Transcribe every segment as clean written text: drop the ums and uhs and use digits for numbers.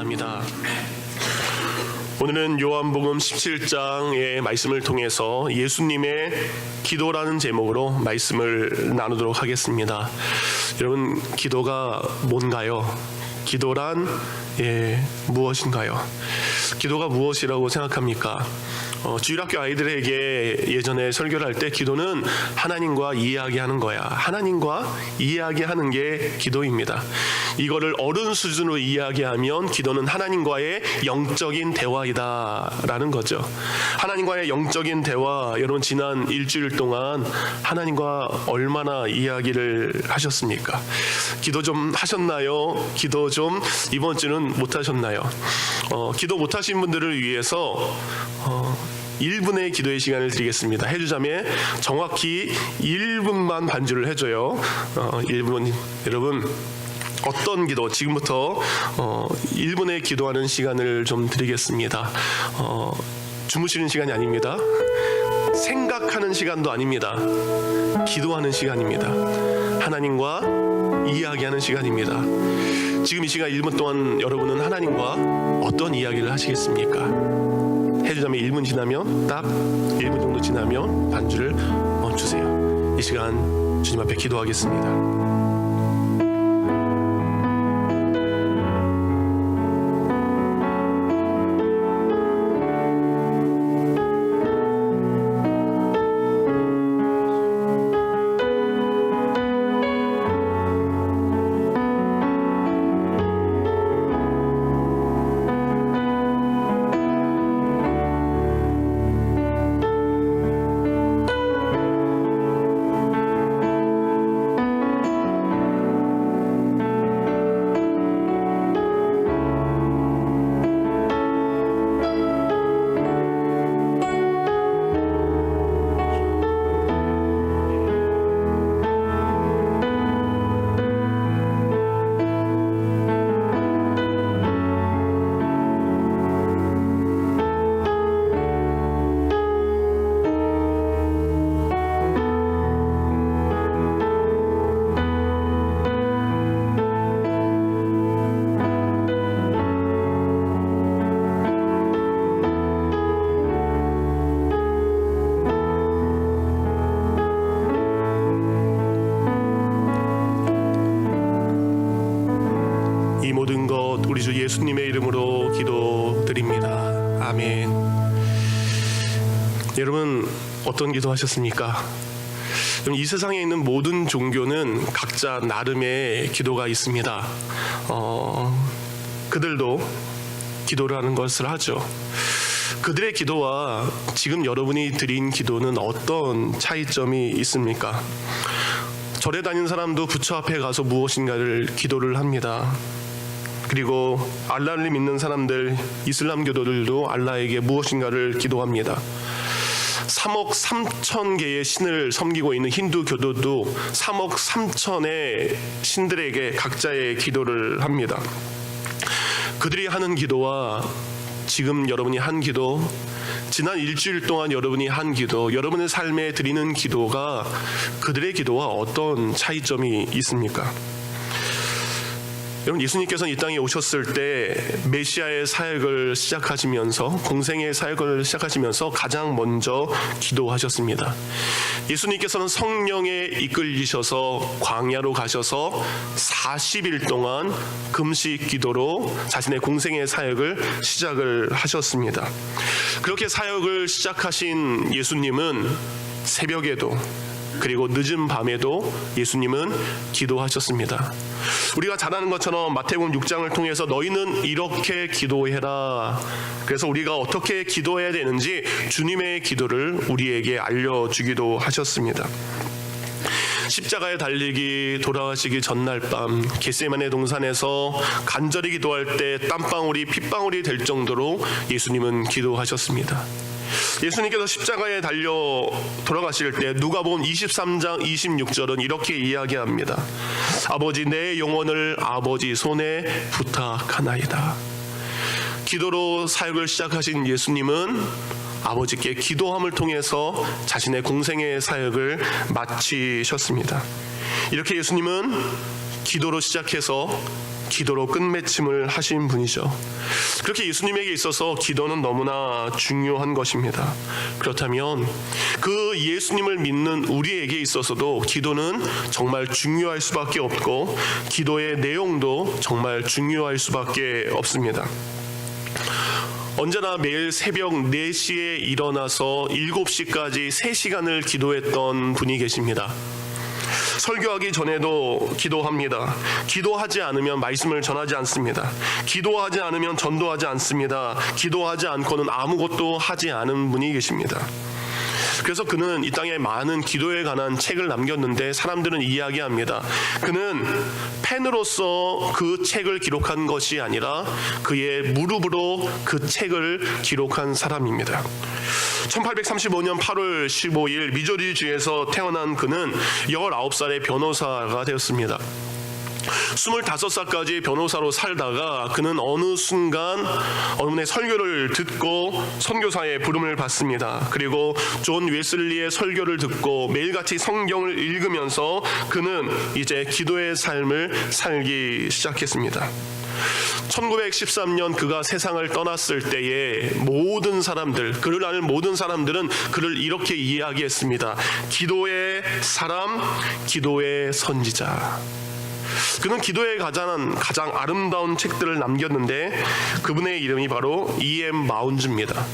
원합니다. 오늘은 요한복음 17장의 말씀을 통해서 예수님의 기도라는 제목으로 말씀을 나누도록 하겠습니다. 여러분, 기도가 뭔가요? 기도란 무엇인가요? 기도가 무엇이라고 생각합니까? 주일학교 아이들에게 예전에 설교를 할 때 기도는 하나님과 이야기하는 거야. 하나님과 이야기하는 게 기도입니다. 이거를 어른 수준으로 이야기하면 기도는 하나님과의 영적인 대화이다라는 거죠. 하나님과의 영적인 대화, 여러분 지난 일주일 동안 하나님과 얼마나 이야기를 하셨습니까? 기도 좀 하셨나요? 기도 좀 이번 주는 못 하셨나요? 기도 못 하신 분들을 위해서 1분의 기도의 시간을 드리겠습니다. 해주자매 정확히 1분만 반주를 해줘요. 1분. 여러분, 어떤 기도, 지금부터 1분의 기도하는 시간을 좀 드리겠습니다. 주무시는 시간이 아닙니다. 생각하는 시간도 아닙니다. 기도하는 시간입니다. 하나님과 이야기하는 시간입니다. 지금 이 시간 1분 동안 여러분은 하나님과 어떤 이야기를 하시겠습니까? 해주자면 1분 지나면, 딱 1분 정도 지나면 반주를 멈추세요. 이 시간 주님 앞에 기도하겠습니다. 이 모든 것 우리 주 예수님의 이름으로 기도드립니다. 아멘. 여러분, 어떤 기도하셨습니까? 이 세상에 있는 모든 종교는 각자 나름의 기도가 있습니다. 그들도 기도를 하는 것을 하죠. 그들의 기도와 지금 여러분이 드린 기도는 어떤 차이점이 있습니까? 절에 다니는 사람도 부처 앞에 가서 무엇인가를 기도를 합니다. 그리고 알라를 믿는 사람들, 이슬람교도들도 알라에게 무엇인가를 기도합니다. 3억 3천 개의 신을 섬기고 있는 힌두교도도 3억 3천의 신들에게 각자의 기도를 합니다. 그들이 하는 기도와 지금 여러분이 한 기도, 지난 일주일 동안 여러분이 한 기도, 여러분의 삶에 드리는 기도가 그들의 기도와 어떤 차이점이 있습니까? 여러분, 예수님께서는 이 땅에 오셨을 때 메시아의 사역을 시작하시면서, 공생의 사역을 시작하시면서 가장 먼저 기도하셨습니다. 예수님께서는 성령에 이끌리셔서 광야로 가셔서 40일 동안 금식 기도로 자신의 공생의 사역을 시작을 하셨습니다. 그렇게 사역을 시작하신 예수님은 새벽에도 그리고 늦은 밤에도 예수님은 기도하셨습니다. 우리가 잘 아는 것처럼 마태복음 6장을 통해서 너희는 이렇게 기도해라. 그래서 우리가 어떻게 기도해야 되는지 주님의 기도를 우리에게 알려주기도 하셨습니다. 십자가에 달리기 돌아가시기 전날 밤 겟세마네 동산에서 간절히 기도할 때 땀방울이 핏방울이 될 정도로 예수님은 기도하셨습니다. 예수님께서 십자가에 달려 돌아가실 때 누가복음 23장 26절은 이렇게 이야기합니다. 아버지, 내 영혼을 아버지 손에 부탁하나이다. 기도로 사역을 시작하신 예수님은 아버지께 기도함을 통해서 자신의 공생의 사역을 마치셨습니다. 이렇게 예수님은 기도로 시작해서 기도로 끝맺힘을 하신 분이죠. 그렇게 예수님에게 있어서 기도는 너무나 중요한 것입니다. 그렇다면 그 예수님을 믿는 우리에게 있어서도 기도는 정말 중요할 수밖에 없고 기도의 내용도 정말 중요할 수밖에 없습니다. 언제나 매일 새벽 4시에 일어나서 7시까지 3시간을 기도했던 분이 계십니다. 설교하기 전에도 기도합니다. 기도하지 않으면 말씀을 전하지 않습니다. 기도하지 않으면 전도하지 않습니다. 기도하지 않고는 아무것도 하지 않은 분이 계십니다. 그래서 그는 이 땅에 많은 기도에 관한 책을 남겼는데 사람들은 이야기합니다. 그는 펜으로서 그 책을 기록한 것이 아니라 그의 무릎으로 그 책을 기록한 사람입니다. 1835년 8월 15일 미주리주에서 태어난 그는 19살의 변호사가 되었습니다. 25살까지 변호사로 살다가 그는 어느 순간 어느 분의 설교를 듣고 선교사의 부름을 받습니다. 그리고 존 웨슬리의 설교를 듣고 매일같이 성경을 읽으면서 그는 이제 기도의 삶을 살기 시작했습니다. 1913년 그가 세상을 떠났을 때에 모든 사람들, 그를 아는 모든 사람들은 그를 이렇게 이야기했습니다. 기도의 사람, 기도의 선지자. 그는 기도에 가장 아름다운 책들을 남겼는데 그분의 이름이 바로 E.M. 마운즈입니다.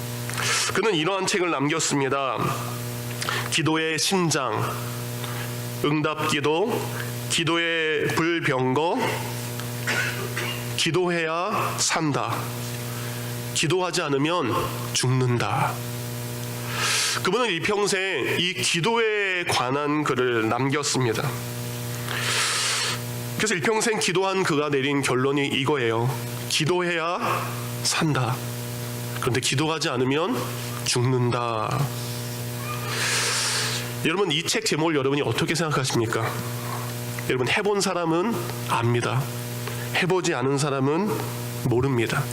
그는 이러한 책을 남겼습니다. 기도의 심장, 응답기도, 기도의 불병거, 기도해야 산다, 기도하지 않으면 죽는다. 그분은 일평생 이 기도에 관한 글을 남겼습니다. 그래서 일평생 기도한 그가 내린 결론이 이거예요. 기도해야 산다. 그런데 기도하지 않으면 죽는다. 여러분, 이 책 제목을 여러분이 어떻게 생각하십니까? 여러분, 해본 사람은 압니다. 해보지 않은 사람은 모릅니다.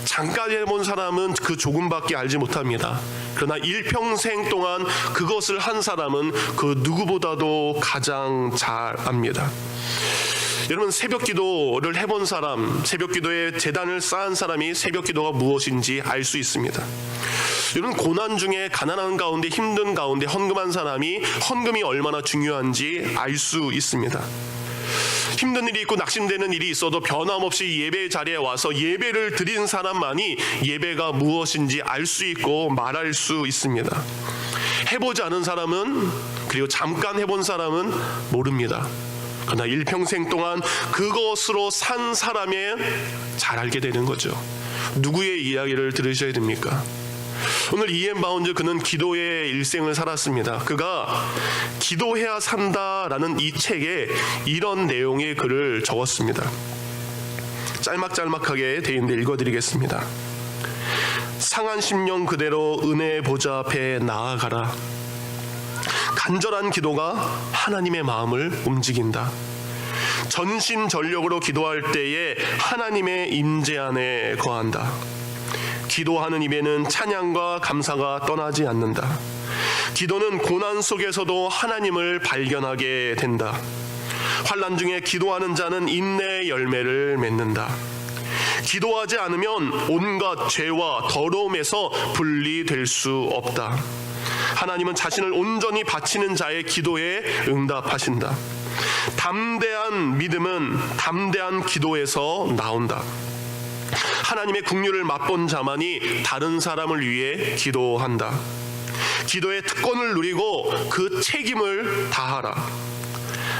잠깐 해본 사람은 그 조금밖에 알지 못합니다. 그러나 일평생 동안 그것을 한 사람은 그 누구보다도 가장 잘 압니다. 여러분, 새벽 기도를 해본 사람, 새벽 기도에 제단을 쌓은 사람이 새벽 기도가 무엇인지 알 수 있습니다. 여러분, 고난 중에 가난한 가운데 힘든 가운데 헌금한 사람이 헌금이 얼마나 중요한지 알 수 있습니다. 힘든 일이 있고 낙심되는 일이 있어도 변함없이 예배 자리에 와서 예배를 드린 사람만이 예배가 무엇인지 알 수 있고 말할 수 있습니다. 해보지 않은 사람은, 그리고 잠깐 해본 사람은 모릅니다. 그러나 일평생 동안 그것으로 산 사람의 잘 알게 되는 거죠. 누구의 이야기를 들으셔야 됩니까? 오늘 E.M. 마운즈, 그는 기도의 일생을 살았습니다. 그가 기도해야 산다라는 이 책에 이런 내용의 글을 적었습니다. 짤막짤막하게 돼 있는데 읽어드리겠습니다. 상한 심령 그대로 은혜의 보좌 앞에 나아가라. 간절한 기도가 하나님의 마음을 움직인다. 전심전력으로 기도할 때에 하나님의 임재 안에 거한다. 기도하는 입에는 찬양과 감사가 떠나지 않는다. 기도는 고난 속에서도 하나님을 발견하게 된다. 환난 중에 기도하는 자는 인내의 열매를 맺는다. 기도하지 않으면 온갖 죄와 더러움에서 분리될 수 없다. 하나님은 자신을 온전히 바치는 자의 기도에 응답하신다. 담대한 믿음은 담대한 기도에서 나온다. 하나님의 긍휼을 맛본 자만이 다른 사람을 위해 기도한다. 기도의 특권을 누리고 그 책임을 다하라.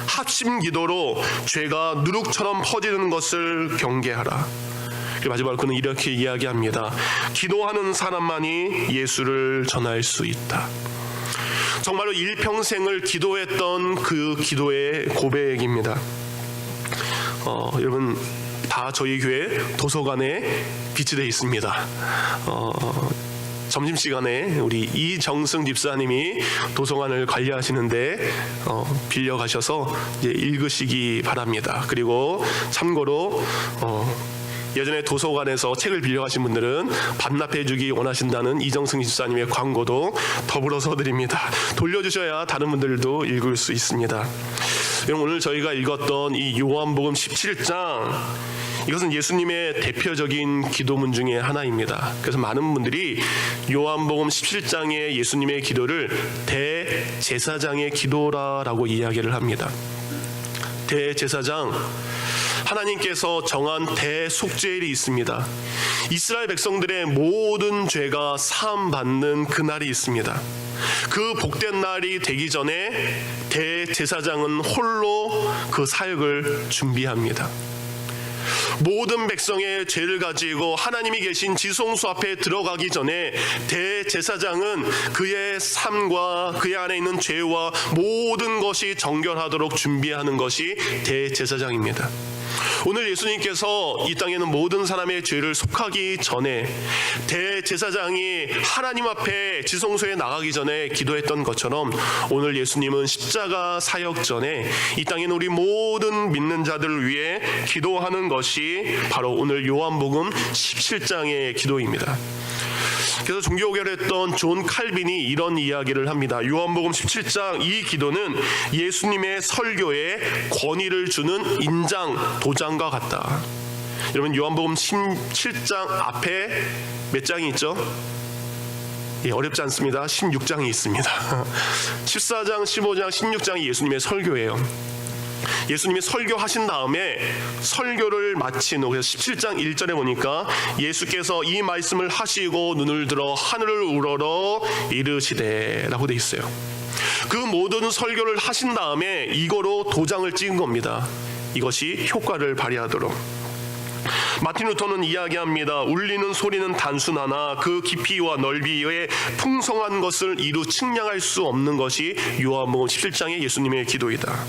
합심 기도로 죄가 누룩처럼 퍼지는 것을 경계하라. 마지막으로 그는 이렇게 이야기합니다. 기도하는 사람만이 예수를 전할 수 있다. 정말로 일평생을 기도했던 그 기도의 고백입니다. 여러분, 다 저희 교회 도서관에 비치되어 있습니다. 점심시간에 우리 이정승 집사님이 도서관을 관리하시는데 빌려가셔서 이제 읽으시기 바랍니다. 그리고 참고로 예전에 도서관에서 책을 빌려가신 분들은 반납해주기 원하신다는 이정승 집사님의 광고도 더불어서 드립니다. 돌려주셔야 다른 분들도 읽을 수 있습니다. 오늘 저희가 읽었던 이 요한복음 17장, 이것은 예수님의 대표적인 기도문 중에 하나입니다. 그래서 많은 분들이 요한복음 17장의 예수님의 기도를 대제사장의 기도라고 이야기를 합니다. 대제사장, 하나님께서 정한 대속죄일이 있습니다. 이스라엘 백성들의 모든 죄가 사함받는 그날이 있습니다. 그 복된 날이 되기 전에 대제사장은 홀로 그 사역을 준비합니다. 모든 백성의 죄를 가지고 하나님이 계신 지성소 앞에 들어가기 전에 대제사장은 그의 삶과 그의 안에 있는 죄와 모든 것이 정결하도록 준비하는 것이 대제사장입니다. 오늘 예수님께서 이 땅에 있는 모든 사람의 죄를 속하기 전에 대제사장이 하나님 앞에 지성소에 나가기 전에 기도했던 것처럼, 오늘 예수님은 십자가 사역 전에 이 땅에 있는 우리 모든 믿는 자들을 위해 기도하는 것이 바로 오늘 요한복음 17장의 기도입니다. 그래서 종교개혁을 했던 존 칼빈이 이런 이야기를 합니다. 요한복음 17장 이 기도는 예수님의 설교에 권위를 주는 인장, 도장과 같다. 여러분, 요한복음 17장 앞에 몇 장이 있죠? 어렵지 않습니다. 16장이 있습니다. 14장, 15장, 16장이 예수님의 설교예요. 예수님이 설교하신 다음에 설교를 마친 후, 그래서 17장 1절에 보니까 예수께서 이 말씀을 하시고 눈을 들어 하늘을 우러러 이르시되 라고 돼 있어요. 그 모든 설교를 하신 다음에 이거로 도장을 찍은 겁니다. 이것이 효과를 발휘하도록. 마틴 루터는 이야기합니다. 울리는 소리는 단순하나 그 깊이와 넓이의 풍성한 것을 이루 측량할 수 없는 것이 요한복음 17장의 예수님의 기도이다.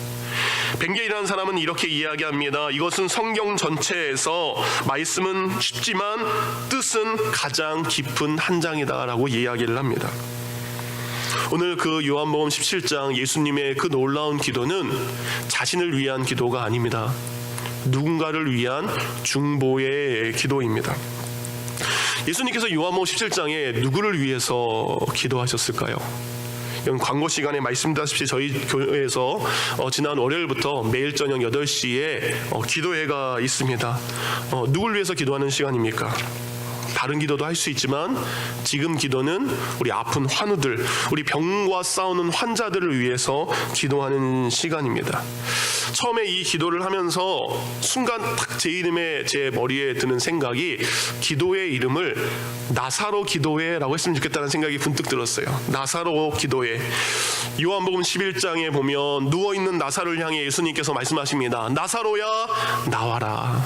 벤게이라는 사람은 이렇게 이야기합니다. 이것은 성경 전체에서 말씀은 쉽지만 뜻은 가장 깊은 한 장이다 라고 이야기를 합니다. 오늘 그 요한복음 17장 예수님의 그 놀라운 기도는 자신을 위한 기도가 아닙니다. 누군가를 위한 중보의 기도입니다. 예수님께서 요한복음 17장에 누구를 위해서 기도하셨을까요? 이건 광고 시간에 말씀드렸다시피 저희 교회에서 지난 월요일부터 매일 저녁 8시에 기도회가 있습니다. 누굴 위해서 기도하는 시간입니까? 다른 기도도 할 수 있지만 지금 기도는 우리 아픈 환우들, 우리 병과 싸우는 환자들을 위해서 기도하는 시간입니다. 처음에 이 기도를 하면서 순간 딱 제 머리에 드는 생각이, 기도의 이름을 나사로 기도회라고 했으면 좋겠다는 생각이 문득 들었어요. 나사로 기도회. 요한복음 11장에 보면 누워있는 나사로를 향해 예수님께서 말씀하십니다. 나사로야 나와라.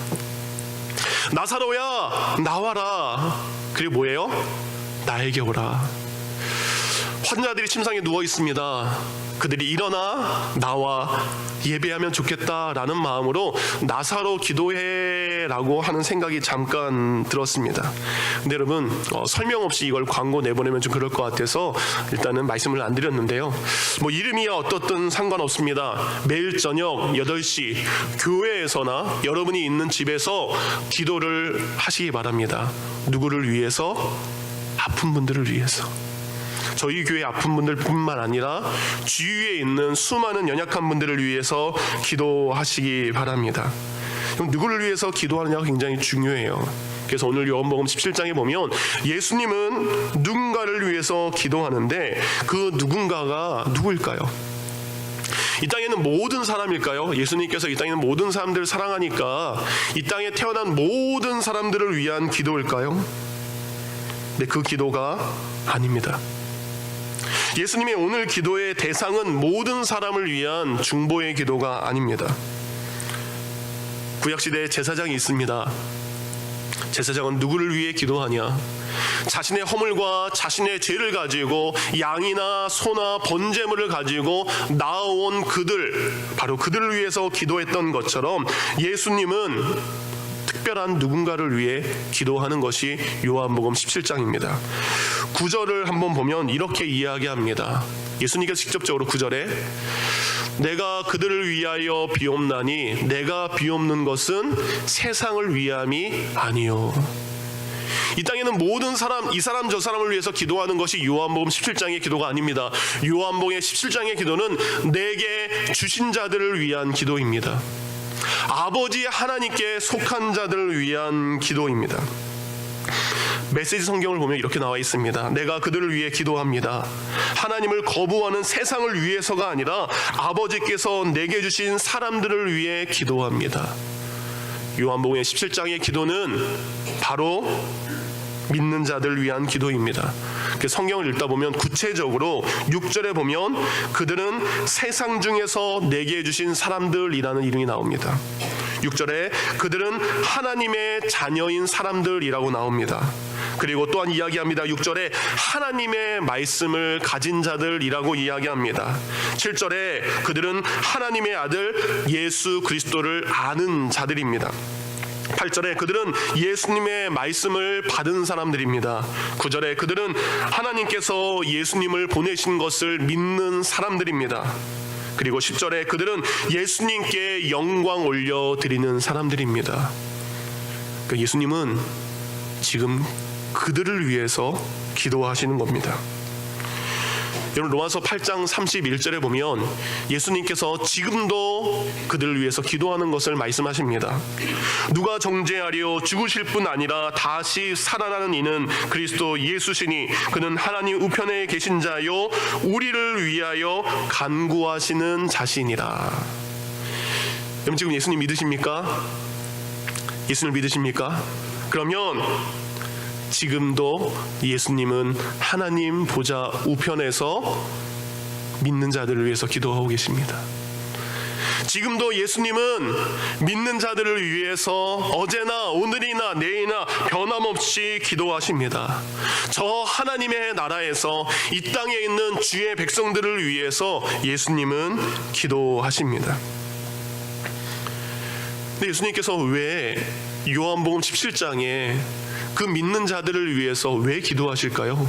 나사로야 나와라. 그리고 뭐예요? 나에게 오라. 환자들이 침상에 누워 있습니다. 그들이 일어나 나와 예배하면 좋겠다라는 마음으로 나사로 기도해라고 하는 생각이 잠깐 들었습니다. 근데 여러분, 설명 없이 이걸 광고 내보내면 좀 그럴 것 같아서 일단은 말씀을 안 드렸는데요. 이름이야 어떻든 상관없습니다. 매일 저녁 8시 교회에서나 여러분이 있는 집에서 기도를 하시기 바랍니다. 누구를 위해서? 아픈 분들을 위해서. 저희 교회 아픈 분들뿐만 아니라 주위에 있는 수많은 연약한 분들을 위해서 기도하시기 바랍니다. 누구를 위해서 기도하느냐가 굉장히 중요해요. 그래서 오늘 요한복음 17장에 보면 예수님은 누군가를 위해서 기도하는데 그 누군가가 누구일까요? 이 땅에 있는 모든 사람일까요? 예수님께서 이 땅에 있는 모든 사람들을 사랑하니까 이 땅에 태어난 모든 사람들을 위한 기도일까요? 네, 그 기도가 아닙니다. 예수님의 오늘 기도의 대상은 모든 사람을 위한 중보의 기도가 아닙니다. 구약시대에 제사장이 있습니다. 제사장은 누구를 위해 기도하냐? 자신의 허물과 자신의 죄를 가지고 양이나 소나 번제물을 가지고 나아온 그들, 바로 그들을 위해서 기도했던 것처럼 예수님은 특별한 누군가를 위해 기도하는 것이 요한복음 17장입니다. 9절을 한번 보면 이렇게 이야기합니다. 예수님께서 직접적으로 9절에 내가 그들을 위하여 비옵나니 내가 비옵는 것은 세상을 위함이 아니요. 이 땅에는 모든 사람, 이 사람 저 사람을 위해서 기도하는 것이 요한복음 17장의 기도가 아닙니다. 요한복음 17장의 기도는 내게 주신 자들을 위한 기도입니다. 아버지 하나님께 속한 자들을 위한 기도입니다. 메시지 성경을 보면 이렇게 나와 있습니다. 내가 그들을 위해 기도합니다. 하나님을 거부하는 세상을 위해서가 아니라 아버지께서 내게 주신 사람들을 위해 기도합니다. 요한복음 17장의 기도는 바로 믿는 자들을 위한 기도입니다. 성경을 읽다 보면 구체적으로 6절에 보면 그들은 세상 중에서 내게 주신 사람들이라는 이름이 나옵니다. 6절에 그들은 하나님의 자녀인 사람들이라고 나옵니다. 그리고 또한 이야기합니다. 6절에 하나님의 말씀을 가진 자들이라고 이야기합니다. 7절에 그들은 하나님의 아들 예수 그리스도를 아는 자들입니다. 8절에 그들은 예수님의 말씀을 받은 사람들입니다. 9절에 그들은 하나님께서 예수님을 보내신 것을 믿는 사람들입니다. 그리고 10절에 그들은 예수님께 영광 올려드리는 사람들입니다. 그러니까 예수님은 지금 그들을 위해서 기도하시는 겁니다. 여러분, 로마서 8장 31절에 보면 예수님께서 지금도 그들을 위해서 기도하는 것을 말씀하십니다. 누가 정죄하려 죽으실 뿐 아니라 다시 살아나는 이는 그리스도 예수시니 그는 하나님 우편에 계신 자요 우리를 위하여 간구하시는 자신이라. 여러분, 지금 예수님 믿으십니까? 예수님을 믿으십니까? 그러면 지금도 예수님은 하나님 보좌 우편에서 믿는 자들을 위해서 기도하고 계십니다. 지금도 예수님은 믿는 자들을 위해서 어제나 오늘이나 내일이나 변함없이 기도하십니다. 저 하나님의 나라에서 이 땅에 있는 주의 백성들을 위해서 예수님은 기도하십니다. 근데 예수님께서 왜 요한복음 17장에 그 믿는 자들을 위해서 왜 기도하실까요?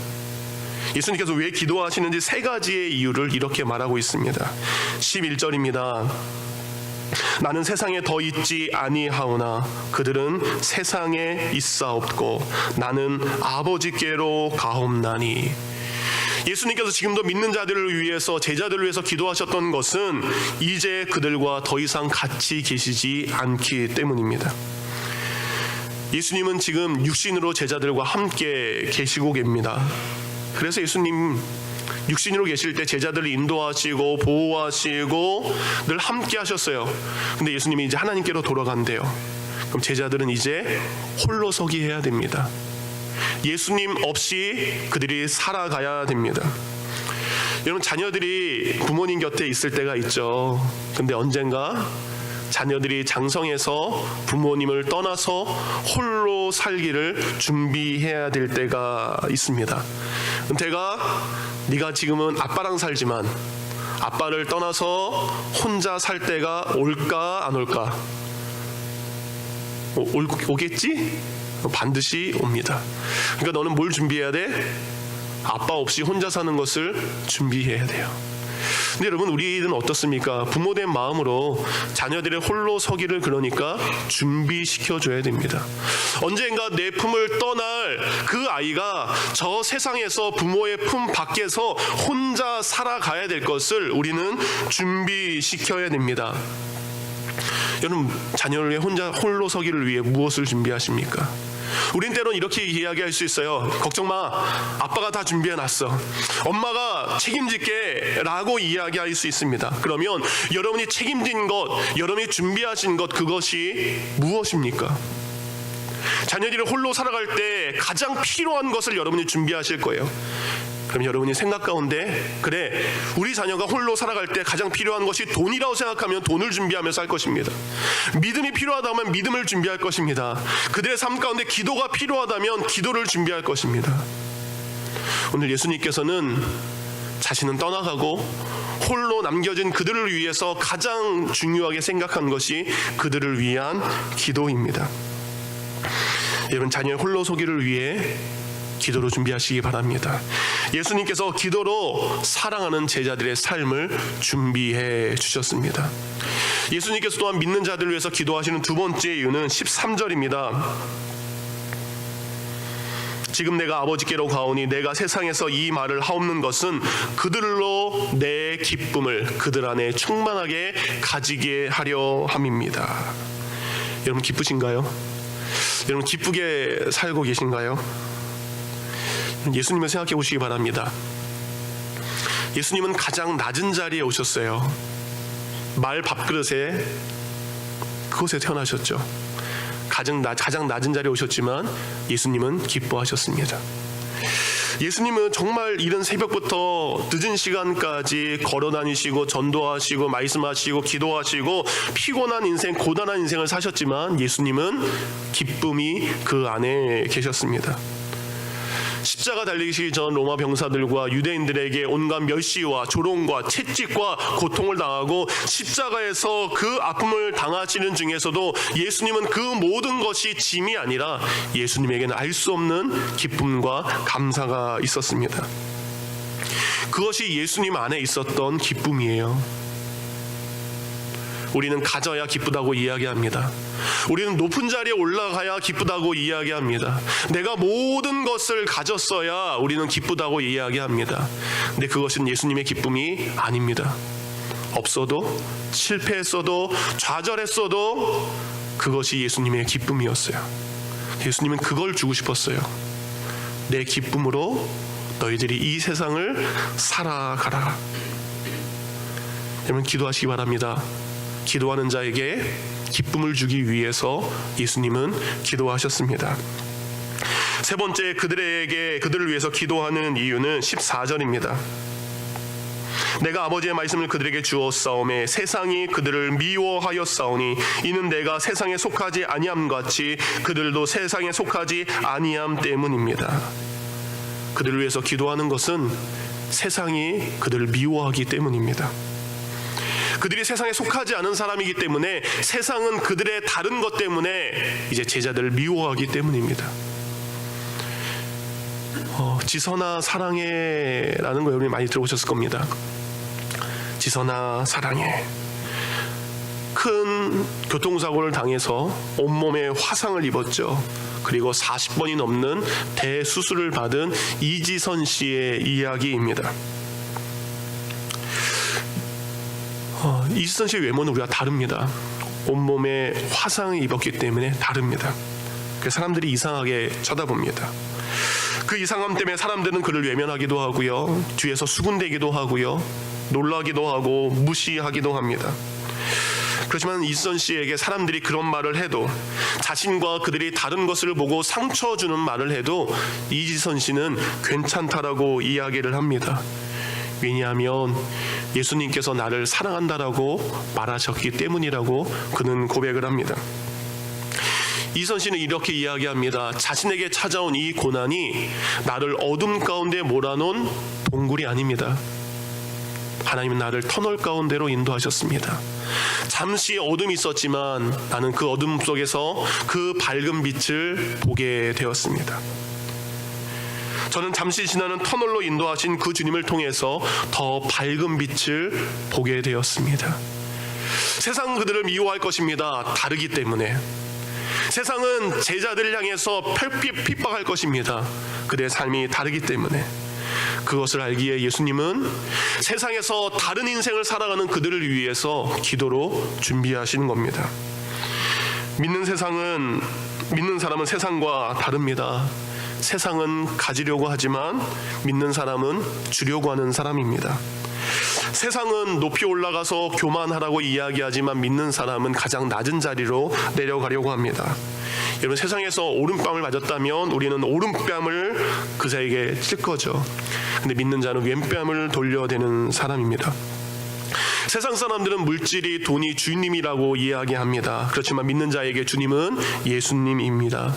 예수님께서 왜 기도하시는지 세 가지의 이유를 이렇게 말하고 있습니다. 11절입니다. 나는 세상에 더 있지 아니하오나 그들은 세상에 있사옵고 나는 아버지께로 가옵나니. 예수님께서 지금도 믿는 자들을 위해서, 제자들을 위해서 기도하셨던 것은 이제 그들과 더 이상 같이 계시지 않기 때문입니다. 예수님은 지금 육신으로 제자들과 함께 계시고 계십니다. 그래서 예수님 육신으로 계실 때 제자들을 인도하시고 보호하시고 늘 함께 하셨어요. 근데 예수님이 이제 하나님께로 돌아간대요. 그럼 제자들은 이제 홀로 서기 해야 됩니다. 예수님 없이 그들이 살아가야 됩니다. 여러분, 자녀들이 부모님 곁에 있을 때가 있죠. 근데 언젠가 자녀들이 장성해서 부모님을 떠나서 홀로 살기를 준비해야 될 때가 있습니다. 은퇴가 네가 지금은 아빠랑 살지만 아빠를 떠나서 혼자 살 때가 올까 안 올까? 오겠지? 반드시 옵니다. 그러니까 너는 뭘 준비해야 돼? 아빠 없이 혼자 사는 것을 준비해야 돼요. 근데 여러분, 우리는 어떻습니까? 부모된 마음으로 자녀들의 홀로 서기를 그러니까 준비시켜줘야 됩니다. 언젠가 내 품을 떠날 그 아이가 저 세상에서 부모의 품 밖에서 혼자 살아가야 될 것을 우리는 준비시켜야 됩니다. 여러분, 자녀를 위해 홀로 서기를 위해 무엇을 준비하십니까? 우린 때론 이렇게 이야기할 수 있어요. 걱정 마, 아빠가 다 준비해놨어. 엄마가 책임질게 라고 이야기할 수 있습니다. 그러면 여러분이 책임진 것, 여러분이 준비하신 것, 그것이 무엇입니까? 자녀들이 홀로 살아갈 때 가장 필요한 것을 여러분이 준비하실 거예요. 그럼 여러분이 생각 가운데, 그래, 우리 자녀가 홀로 살아갈 때 가장 필요한 것이 돈이라고 생각하면 돈을 준비하면서 할 것입니다. 믿음이 필요하다면 믿음을 준비할 것입니다. 그들의 삶 가운데 기도가 필요하다면 기도를 준비할 것입니다. 오늘 예수님께서는 자신은 떠나가고 홀로 남겨진 그들을 위해서 가장 중요하게 생각한 것이 그들을 위한 기도입니다. 여러분, 자녀의 홀로 서기를 위해 기도로 준비하시기 바랍니다. 예수님께서 기도로 사랑하는 제자들의 삶을 준비해 주셨습니다. 예수님께서 또한 믿는 자들을 위해서 기도하시는 두 번째 이유는 13절입니다. 지금 내가 아버지께로 가오니 내가 세상에서 이 말을 하옵는 것은 그들로 내 기쁨을 그들 안에 충만하게 가지게 하려 함입니다. 여러분 기쁘신가요? 여러분 기쁘게 살고 계신가요? 예수님을 생각해 보시기 바랍니다. 예수님은 가장 낮은 자리에 오셨어요. 말 밥그릇에 그곳에 태어나셨죠. 가장 낮은 자리에 오셨지만 예수님은 기뻐하셨습니다. 예수님은 정말 이른 새벽부터 늦은 시간까지 걸어다니시고 전도하시고 말씀하시고 기도하시고 피곤한 인생, 고단한 인생을 사셨지만 예수님은 기쁨이 그 안에 계셨습니다. 십자가 달리시기 전 로마 병사들과 유대인들에게 온갖 멸시와 조롱과 채찍과 고통을 당하고 십자가에서 그 아픔을 당하시는 중에서도 예수님은 그 모든 것이 짐이 아니라 예수님에게는 알 수 없는 기쁨과 감사가 있었습니다. 그것이 예수님 안에 있었던 기쁨이에요. 우리는 가져야 기쁘다고 이야기합니다. 우리는 높은 자리에 올라가야 기쁘다고 이야기합니다. 내가 모든 것을 가졌어야 우리는 기쁘다고 이야기합니다. 근데 그것은 예수님의 기쁨이 아닙니다. 없어도, 실패했어도, 좌절했어도 그것이 예수님의 기쁨이었어요. 예수님은 그걸 주고 싶었어요. 내 기쁨으로 너희들이 이 세상을 살아가라. 여러분 기도하시기 바랍니다. 기도하는 자에게 기쁨을 주기 위해서 예수님은 기도하셨습니다. 세 번째, 그들을 위해서 기도하는 이유는 14절입니다. 내가 아버지의 말씀을 그들에게 주었사오매 세상이 그들을 미워하였사오니 이는 내가 세상에 속하지 아니함 같이 그들도 세상에 속하지 아니함 때문입니다. 그들을 위해서 기도하는 것은 세상이 그들을 미워하기 때문입니다. 그들이 세상에 속하지 않은 사람이기 때문에 세상은 그들의 다른 것 때문에 이제 제자들을 미워하기 때문입니다. 지선아 사랑해 라는 거 여러분이 많이 들어보셨을 겁니다. 지선아 사랑해. 큰 교통사고를 당해서 온몸에 화상을 입었죠. 그리고 40번이 넘는 대수술을 받은 이지선 씨의 이야기입니다. 이지선 씨의 외모는 우리가 다릅니다. 온몸에 화상을 입었기 때문에 다릅니다. 그래서 사람들이 이상하게 쳐다봅니다. 그 이상함 때문에 사람들은 그를 외면하기도 하고요, 뒤에서 수군대기도 하고요, 놀라기도 하고 무시하기도 합니다. 그렇지만 이지선 씨에게 사람들이 그런 말을 해도, 자신과 그들이 다른 것을 보고 상처 주는 말을 해도 이지선 씨는 괜찮다라고 이야기를 합니다. 왜냐하면 예수님께서 나를 사랑한다라고 말하셨기 때문이라고 그는 고백을 합니다. 이지선 씨는 이렇게 이야기합니다. 자신에게 찾아온 이 고난이 나를 어둠 가운데 몰아놓은 동굴이 아닙니다. 하나님은 나를 터널 가운데로 인도하셨습니다. 잠시 어둠이 있었지만 나는 그 어둠 속에서 그 밝은 빛을 보게 되었습니다. 저는 잠시 지나는 터널로 인도하신 그 주님을 통해서 더 밝은 빛을 보게 되었습니다. 세상은 그들을 미워할 것입니다. 다르기 때문에. 세상은 제자들을 향해서 핍박할 것입니다. 그들의 삶이 다르기 때문에. 그것을 알기에 예수님은 세상에서 다른 인생을 살아가는 그들을 위해서 기도로 준비하시는 겁니다. 믿는 사람은 세상과 다릅니다. 세상은 가지려고 하지만 믿는 사람은 주려고 하는 사람입니다. 세상은 높이 올라가서 교만하라고 이야기하지만 믿는 사람은 가장 낮은 자리로 내려가려고 합니다. 여러분, 세상에서 오른뺨을 맞았다면 우리는 오른뺨을 그자에게 칠 거죠. 근데 믿는 자는 왼뺨을 돌려대는 사람입니다. 세상 사람들은 물질이, 돈이 주님이라고 이야기합니다. 그렇지만 믿는 자에게 주님은 예수님입니다.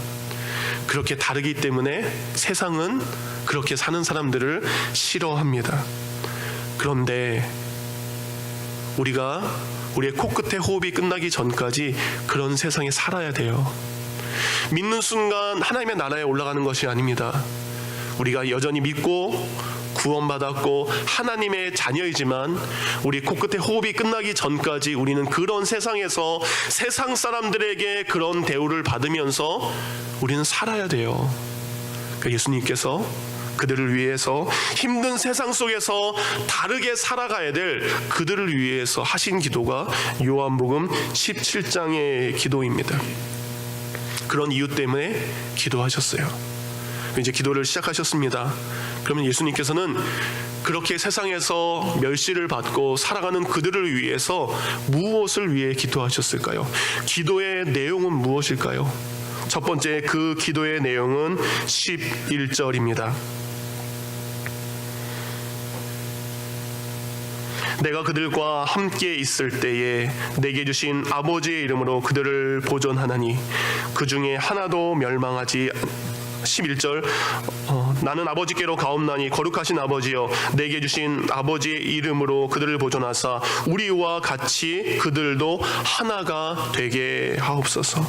그렇게 다르기 때문에 세상은 그렇게 사는 사람들을 싫어합니다. 그런데 우리의 코끝에 호흡이 끝나기 전까지 그런 세상에 살아야 돼요. 믿는 순간 하나님의 나라에 올라가는 것이 아닙니다. 우리가 여전히 믿고 구원받았고 하나님의 자녀이지만 우리 코끝에 호흡이 끝나기 전까지 우리는 그런 세상에서 세상 사람들에게 그런 대우를 받으면서 우리는 살아야 돼요. 예수님께서 그들을 위해서 힘든 세상 속에서 다르게 살아가야 될 그들을 위해서 하신 기도가 요한복음 17장의 기도입니다. 그런 이유 때문에 기도하셨어요. 이제 기도를 시작하셨습니다. 그러면 예수님께서는 그렇게 세상에서 멸시를 받고 살아가는 그들을 위해서 무엇을 위해 기도하셨을까요? 기도의 내용은 무엇일까요? 첫 번째, 그 기도의 내용은 11절입니다. 내가 그들과 함께 있을 때에 내게 주신 아버지의 이름으로 그들을 보존하나니 그 중에 하나도 멸망하지 11절 나는 아버지께로 가옵나니 거룩하신 아버지여 내게 주신 아버지의 이름으로 그들을 보존하사 우리와 같이 그들도 하나가 되게 하옵소서.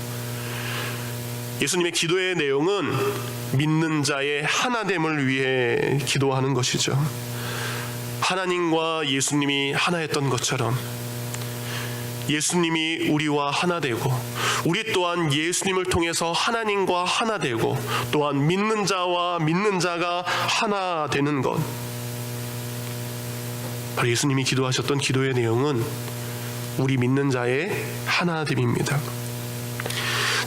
예수님의 기도의 내용은 믿는 자의 하나됨을 위해 기도하는 것이죠. 하나님과 예수님이 하나였던 것처럼 예수님이 우리와 하나 되고 우리 또한 예수님을 통해서 하나님과 하나 되고 또한 믿는 자와 믿는 자가 하나 되는 것, 바로 예수님이 기도하셨던 기도의 내용은 우리 믿는 자의 하나됨입니다.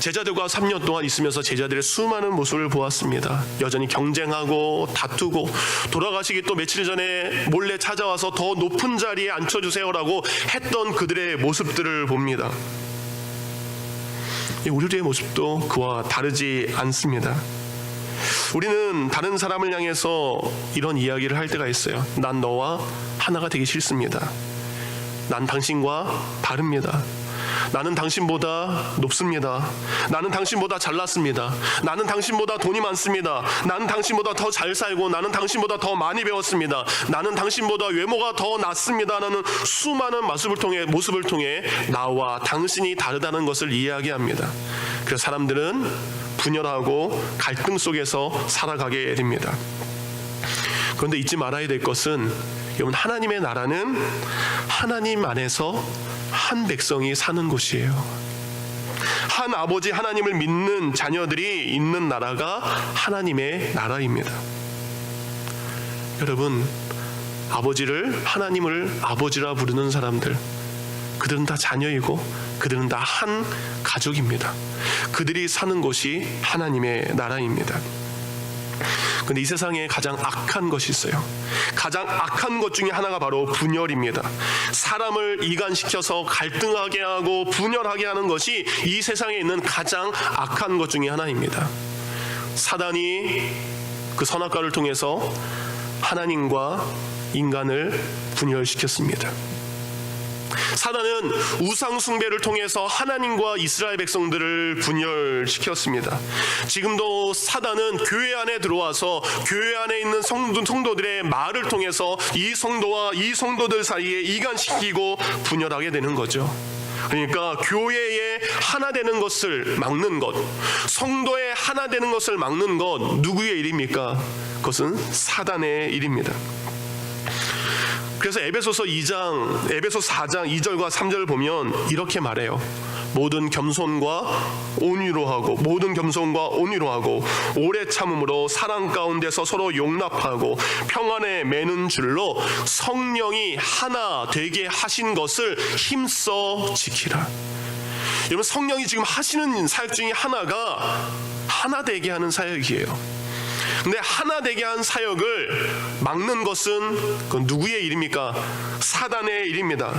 제자들과 3년 동안 있으면서 제자들의 수많은 모습을 보았습니다. 여전히 경쟁하고 다투고 돌아가시기 또 며칠 전에 몰래 찾아와서 더 높은 자리에 앉혀주세요라고 했던 그들의 모습들을 봅니다. 우리의 모습도 그와 다르지 않습니다. 우리는 다른 사람을 향해서 이런 이야기를 할 때가 있어요. 난 너와 하나가 되기 싫습니다. 난 당신과 다릅니다. 나는 당신보다 높습니다. 나는 당신보다 잘났습니다. 나는 당신보다 돈이 많습니다. 나는 당신보다 더 잘 살고 나는 당신보다 더 많이 배웠습니다. 나는 당신보다 외모가 더 낫습니다. 라는 수많은 모습을 통해 나와 당신이 다르다는 것을 이야기합니다. 그래서 사람들은 분열하고 갈등 속에서 살아가게 됩니다. 그런데 잊지 말아야 될 것은 여러분, 하나님의 나라는 하나님 안에서 한 백성이 사는 곳이에요. 한 아버지 하나님을 믿는 자녀들이 있는 나라가 하나님의 나라입니다. 여러분, 하나님을 아버지라 부르는 사람들, 그들은 다 자녀이고 그들은 다 한 가족입니다. 그들이 사는 곳이 하나님의 나라입니다. 그런데 이 세상에 가장 악한 것이 있어요. 가장 악한 것 중에 하나가 바로 분열입니다. 사람을 이간시켜서 갈등하게 하고 분열하게 하는 것이 이 세상에 있는 가장 악한 것 중에 하나입니다. 사단이 그 선악과를 통해서 하나님과 인간을 분열시켰습니다. 사단은 우상 숭배를 통해서 하나님과 이스라엘 백성들을 분열시켰습니다. 지금도 사단은 교회 안에 들어와서 교회 안에 있는 성도들의 말을 통해서 이 성도와 이 성도들 사이에 이간시키고 분열하게 되는 거죠. 그러니까 교회의 하나 되는 것을 막는 것, 성도의 하나 되는 것을 막는 것, 누구의 일입니까? 그것은 사단의 일입니다. 그래서 에베소서 4장 2절과 3절을 보면 이렇게 말해요. 모든 겸손과 온유로 하고 오래 참음으로 사랑 가운데서 서로 용납하고 평안에 매는 줄로 성령이 하나 되게 하신 것을 힘써 지키라. 여러분, 성령이 지금 하시는 사역 중에 하나가 하나 되게 하는 사역이에요. 근데 하나 되게 한 사역을 막는 것은 그건 누구의 일입니까? 사단의 일입니다.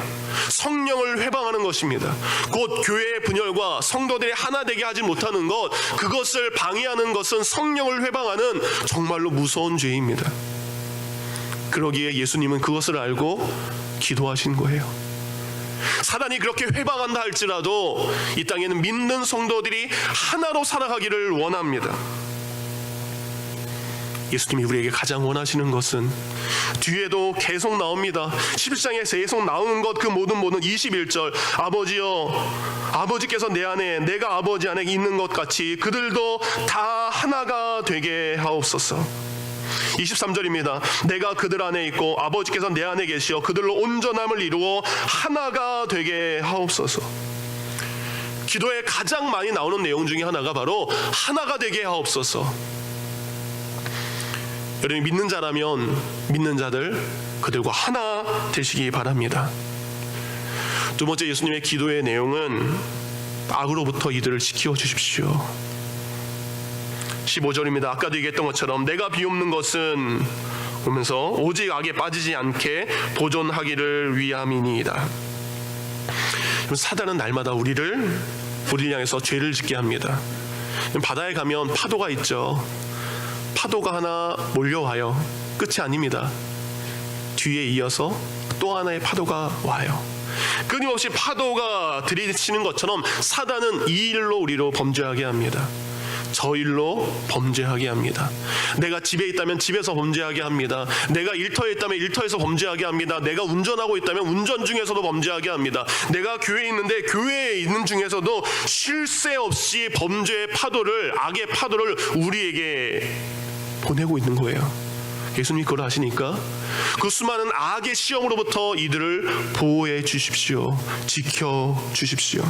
성령을 회방하는 것입니다. 곧 교회의 분열과 성도들이 하나 되게 하지 못하는 것, 그것을 방해하는 것은 성령을 회방하는 정말로 무서운 죄입니다. 그러기에 예수님은 그것을 알고 기도하신 거예요. 사단이 그렇게 회방한다 할지라도 이 땅에는 믿는 성도들이 하나로 살아가기를 원합니다. 예수님이 우리에게 가장 원하시는 것은 뒤에도 계속 나옵니다. 11장에 계속 나오는 것, 그 모든 21절, 아버지여 아버지께서 내 안에 내가 아버지 안에 있는 것 같이 그들도 다 하나가 되게 하옵소서. 23절입니다. 내가 그들 안에 있고 아버지께서 내 안에 계시어 그들로 온전함을 이루어 하나가 되게 하옵소서. 기도에 가장 많이 나오는 내용 중에 하나가 바로 하나가 되게 하옵소서. 여러분이 믿는 자라면 믿는 자들 그들과 하나 되시기 바랍니다. 두 번째 예수님의 기도의 내용은 악으로부터 이들을 지켜 주십시오. 15절입니다. 아까도 얘기했던 것처럼 내가 비옵는 것은 그러면서 오직 악에 빠지지 않게 보존하기를 위함이니이다. 사단은 날마다 우리를 향해서 죄를 짓게 합니다. 바다에 가면 파도가 있죠. 파도가 하나 몰려와요. 끝이 아닙니다. 뒤에 이어서 또 하나의 파도가 와요. 끊임없이 파도가 들이치는 것처럼 사단은 이 일로 우리로 범죄하게 합니다. 저 일로 범죄하게 합니다. 내가 집에 있다면 집에서 범죄하게 합니다. 내가 일터에 있다면 일터에서 범죄하게 합니다. 내가 운전하고 있다면 운전 중에서도 범죄하게 합니다. 내가 교회에 있는데 교회에 있는 중에서도 쉴 새 없이 범죄의 파도를, 악의 파도를 우리에게 보내고 있는 거예요. 예수님이 그걸 아시니까 그 수많은 악의 시험으로부터 이들을 보호해 주십시오. 지켜 주십시오.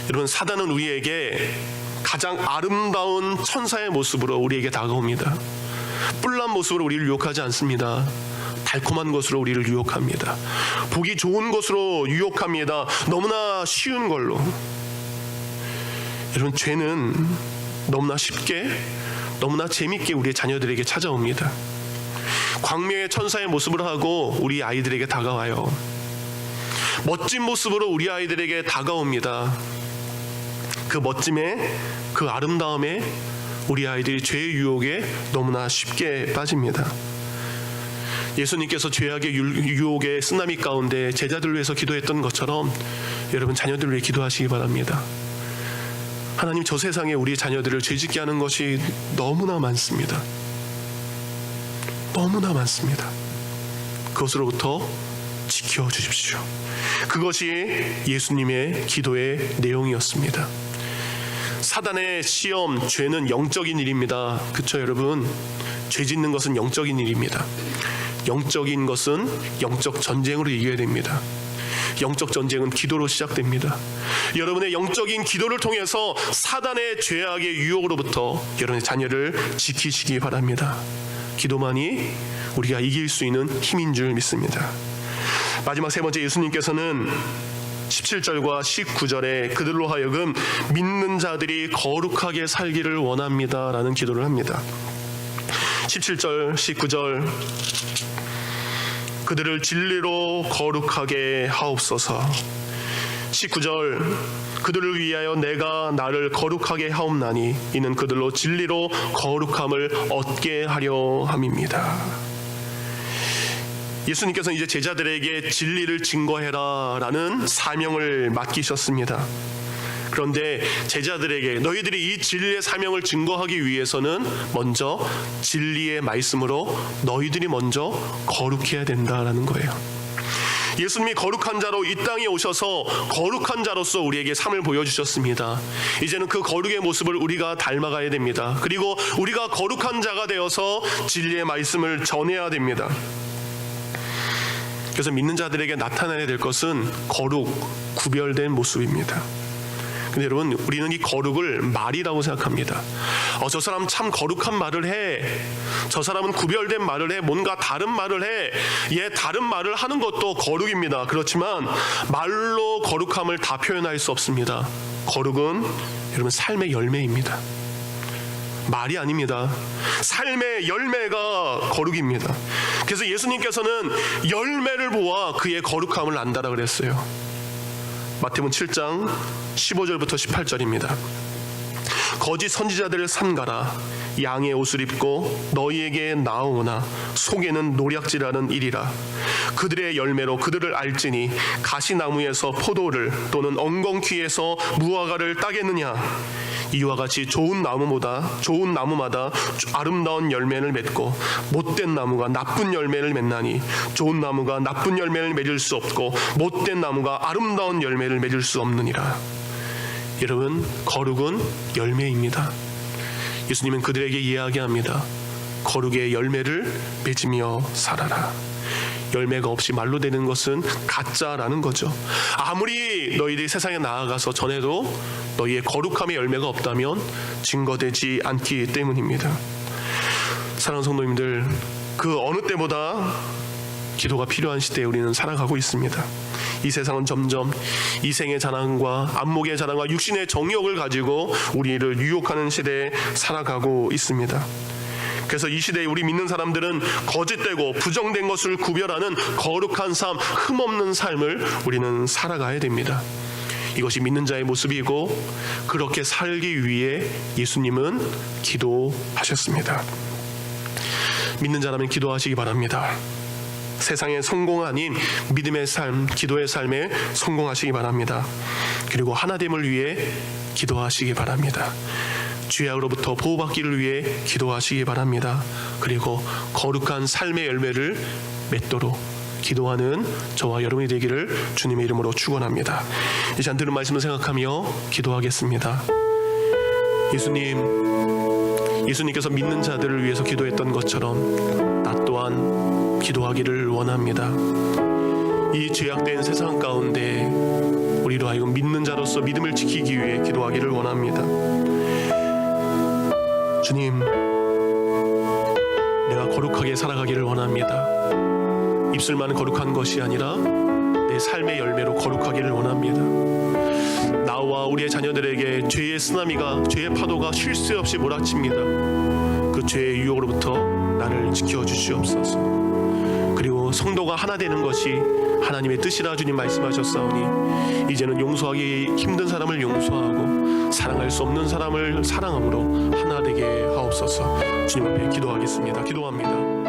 여러분, 사단은 우리에게 가장 아름다운 천사의 모습으로 우리에게 다가옵니다. 뿔난 모습으로 우리를 유혹하지 않습니다. 달콤한 것으로 우리를 유혹합니다. 보기 좋은 것으로 유혹합니다. 너무나 쉬운 걸로. 여러분, 죄는 너무나 쉽게, 너무나 재밌게 우리의 자녀들에게 찾아옵니다. 광명의 천사의 모습을 하고 우리 아이들에게 다가와요. 멋진 모습으로 우리 아이들에게 다가옵니다. 그 멋짐에, 그 아름다움에 우리 아이들이 죄의 유혹에 너무나 쉽게 빠집니다. 예수님께서 죄악의 유혹의 쓰나미 가운데 제자들을 위해서 기도했던 것처럼 여러분, 자녀들을 위해 기도하시기 바랍니다. 하나님, 저 세상에 우리 자녀들을 죄짓게 하는 것이 너무나 많습니다. 너무나 많습니다. 그것으로부터 지켜주십시오. 그것이 예수님의 기도의 내용이었습니다. 사단의 시험, 죄는 영적인 일입니다. 그렇죠, 여러분? 죄 짓는 것은 영적인 일입니다. 영적인 것은 영적 전쟁으로 이겨야 됩니다. 영적 전쟁은 기도로 시작됩니다. 여러분의 영적인 기도를 통해서 사단의 죄악의 유혹으로부터 여러분의 자녀를 지키시기 바랍니다. 기도만이 우리가 이길 수 있는 힘인 줄 믿습니다. 마지막 세 번째, 예수님께서는 17절과 19절에 그들로 하여금 믿는 자들이 거룩하게 살기를 원합니다 라는 기도를 합니다. 17절, 19절, 그들을 진리로 거룩하게 하옵소서. 19절, 그들을 위하여 내가 나를 거룩하게 하옵나니 이는 그들로 진리로 거룩함을 얻게 하려 함입니다. 예수님께서는 이제 제자들에게 진리를 증거해라 라는 사명을 맡기셨습니다. 그런데 제자들에게 너희들이 이 진리의 사명을 증거하기 위해서는 먼저 진리의 말씀으로 너희들이 먼저 거룩해야 된다라는 거예요. 예수님이 거룩한 자로 이 땅에 오셔서 거룩한 자로서 우리에게 삶을 보여주셨습니다. 이제는 그 거룩의 모습을 우리가 닮아가야 됩니다. 그리고 우리가 거룩한 자가 되어서 진리의 말씀을 전해야 됩니다. 그래서 믿는 자들에게 나타나야 될 것은 거룩, 구별된 모습입니다. 근데 여러분, 우리는 이 거룩을 말이라고 생각합니다. 저 사람 참 거룩한 말을 해. 저 사람은 구별된 말을 해. 뭔가 다른 말을 해. 얘 다른 말을 하는 것도 거룩입니다. 그렇지만 말로 거룩함을 다 표현할 수 없습니다. 거룩은 여러분 삶의 열매입니다. 말이 아닙니다. 삶의 열매가 거룩입니다. 그래서 예수님께서는 열매를 보아 그의 거룩함을 안다라 그랬어요. 마태복음 7장 15절부터 18절입니다. 거짓 선지자들을 삼가라. 양의 옷을 입고 너희에게 나오나 속에는 노략질하는 일이라. 그들의 열매로 그들을 알지니 가시나무에서 포도를 또는 엉겅퀴에서 무화과를 따겠느냐. 이와 같이 좋은 나무마다 아름다운 열매를 맺고 못된 나무가 나쁜 열매를 맺나니 좋은 나무가 나쁜 열매를 맺을 수 없고 못된 나무가 아름다운 열매를 맺을 수 없느니라. 여러분, 거룩은 열매입니다. 예수님은 그들에게 이야기합니다. 거룩의 열매를 맺으며 살아라. 열매가 없이 말로 되는 것은 가짜라는 거죠. 아무리 너희들이 세상에 나아가서 전해도 너희의 거룩함의 열매가 없다면 증거되지 않기 때문입니다. 사랑하는 성도님들, 그 어느 때보다 기도가 필요한 시대에 우리는 살아가고 있습니다. 이 세상은 점점 이생의 자랑과 안목의 자랑과 육신의 정욕을 가지고 우리를 유혹하는 시대에 살아가고 있습니다. 그래서 이 시대에 우리 믿는 사람들은 거짓되고 부정된 것을 구별하는 거룩한 삶, 흠없는 삶을 우리는 살아가야 됩니다. 이것이 믿는 자의 모습이고, 그렇게 살기 위해 예수님은 기도하셨습니다. 믿는 자라면 기도하시기 바랍니다. 세상의 성공 아닌 믿음의 삶, 기도의 삶에 성공하시기 바랍니다. 그리고 하나됨을 위해 기도하시기 바랍니다. 죄악으로부터 보호받기를 위해 기도하시기 바랍니다. 그리고 거룩한 삶의 열매를 맺도록 기도하는 저와 여러분이 되기를 주님의 이름으로 축원합니다. 이 시간 들은 말씀을 생각하며 기도하겠습니다. 예수님께서 믿는 자들을 위해서 기도했던 것처럼 나 또한 기도하기를 원합니다. 이 죄악된 세상 가운데 우리로 하여금 믿는 자로서 믿음을 지키기 위해 기도하기를 원합니다. 주님, 내가 거룩하게 살아가기를 원합니다. 입술만 거룩한 것이 아니라 내 삶의 열매로 거룩하기를 원합니다. 나와 우리의 자녀들에게 죄의 쓰나미가, 죄의 파도가 쉴 새 없이 몰아칩니다. 그 죄의 유혹으로부터 나를 지켜주시옵소서. 그리고 성도가 하나 되는 것이 하나님의 뜻이라 주님 말씀하셨사오니, 이제는 용서하기 힘든 사람을 용서하고 사랑할 수 없는 사람을 사랑함으로 하나 되게 하옵소서. 주님 앞에 기도하겠습니다. 기도합니다.